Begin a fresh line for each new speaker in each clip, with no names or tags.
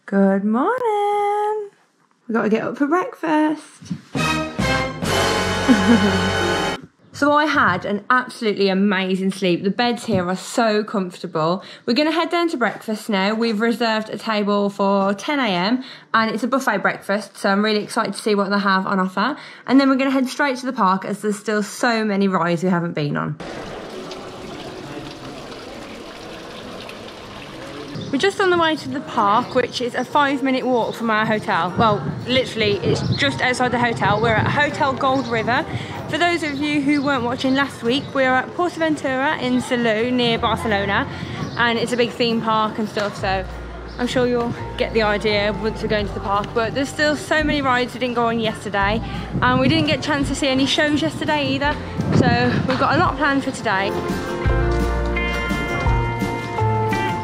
Good morning. We've got to get up for breakfast. So I had an absolutely amazing sleep. The beds here are so comfortable. We're going to head down to breakfast now. We've reserved a table for 10 AM and it's a buffet breakfast, so I'm really excited to see what they have on offer. And then we're going to head straight to the park as there's still so many rides we haven't been on. We're just on the way to the park, which is a 5-minute walk from our hotel. Well, literally, it's just outside the hotel. We're at Hotel Gold River. For those of you who weren't watching last week, we're at PortAventura in Salou, near Barcelona. And it's a big theme park and stuff, so I'm sure you'll get the idea once we're going to the park. But there's still so many rides we didn't go on yesterday. And we didn't get a chance to see any shows yesterday either. So we've got a lot planned for today.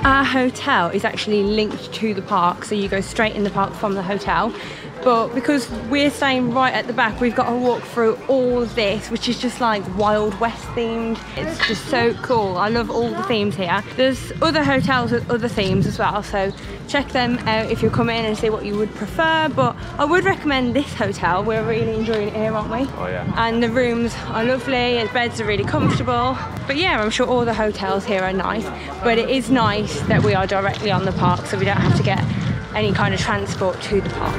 Our hotel is actually linked to the park, so you go straight in the park from the hotel. But because we're staying right at the back, we've got to walk through all of this, which is just like Wild West themed. It's just so cool. I love all the themes here. There's other hotels with other themes as well, so check them out if you're coming and see what you would prefer. But I would recommend this hotel. We're really enjoying it here, aren't we?
Oh yeah.
And the rooms are lovely, the beds are really comfortable. But yeah, I'm sure all the hotels here are nice, but it is nice that we are directly on the park, so we don't have to get any kind of transport to the park.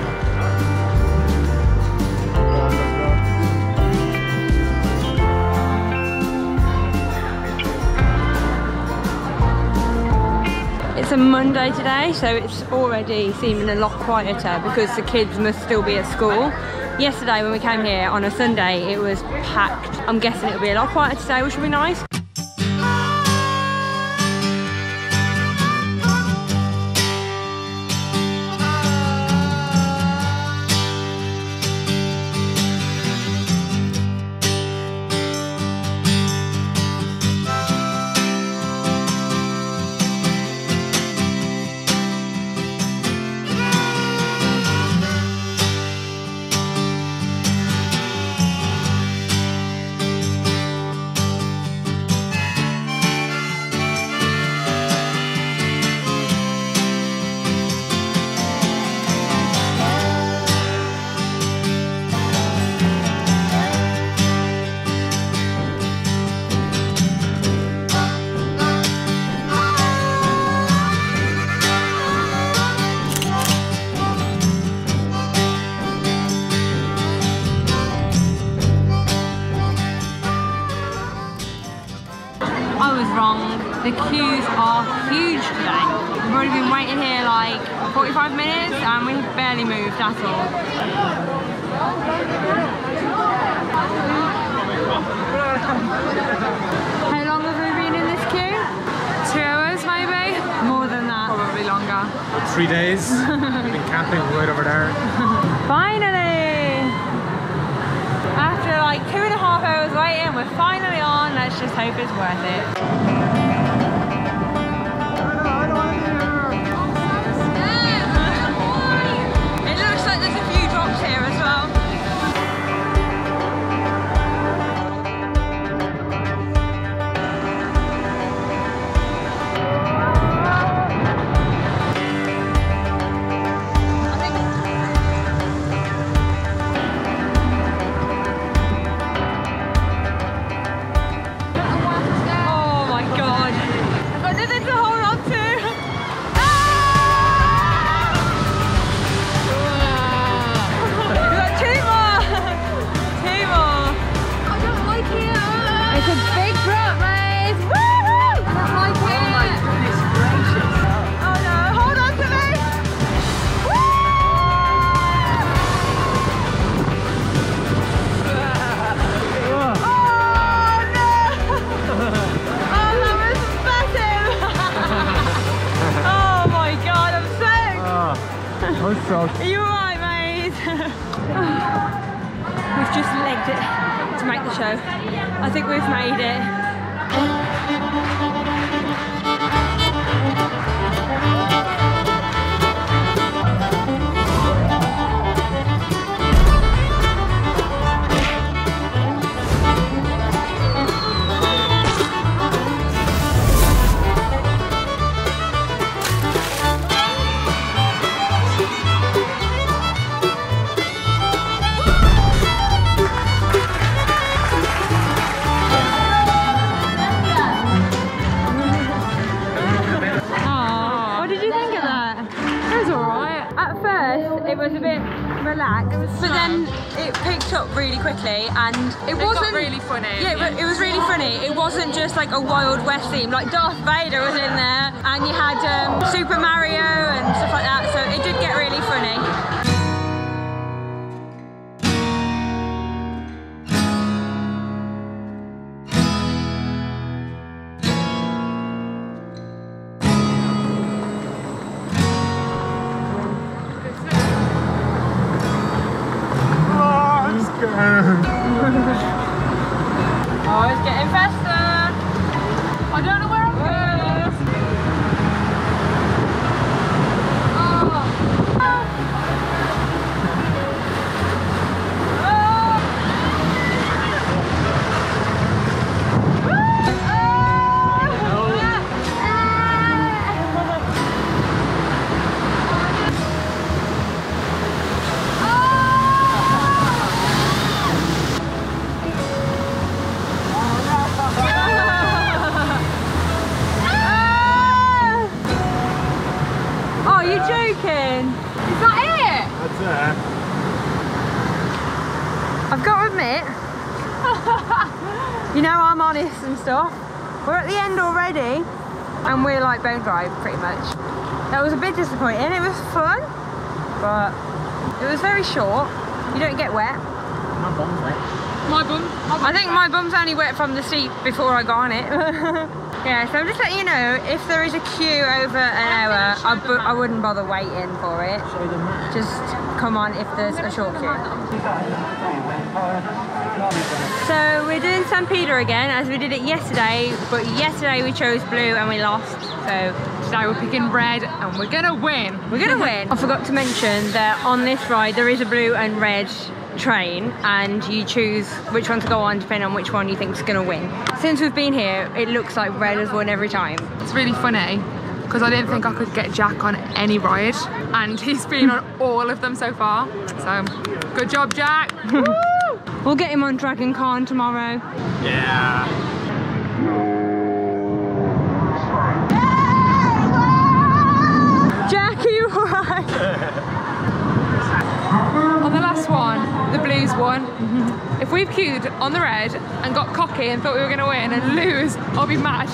It's a Monday today, so it's already seeming a lot quieter because the kids must still be at school. Yesterday when we came here on a Sunday, it was packed. I'm guessing it'll be a lot quieter today, which will be nice. The queues are huge today. We've already been waiting here like 45 minutes and we've barely moved at all. How long have we been in this queue? 2 hours maybe? More than that. Probably longer.
3 days. We've been camping right over there.
Finally! After like 2.5 hours waiting, we're finally on. Let's just hope it's worth it. Are you alright, mate? We've just legged it to make the show. I think we've made it. relaxed. But then it picked up really quickly, and it wasn't
really funny.
Yeah, but it was really funny. It wasn't just like a Wild West theme. Like Darth Vader was in there, and you had Super Mario and stuff like that. So it did get really funny. Oh, it's getting faster.
I don't know where I'm going.
Joking?
Is that it?
That's it.
I've got to admit, you know I'm honest and stuff. We're at the end already, and we're like bone dry pretty much. That was a bit disappointing. It was fun, but it was very short. You don't get wet.
My bum's wet.
I think my bum's only wet from the seat before I got on it. Yeah, so I'm just letting you know, if there is a queue over an hour, I wouldn't bother waiting for it. Just come on if there's a short queue. So we're doing Stampida again, as we did it yesterday, but yesterday we chose blue and we lost. So
today we're picking red and we're gonna win.
We're gonna win. I forgot to mention that on this ride there is a blue and red train, and you choose which one to go on depending on which one you think is going to win. Since we've been here, it looks like red has won every time.
It's really funny because I didn't think I could get Jack on any ride, and he's been on all of them so far. So good job, Jack.
We'll get him on Dragon Con tomorrow.
Yeah.
Jack, are you alright?
On the last one, the blues won. If we've queued on the red and got cocky and thought we were going to win and lose, I'll be mad.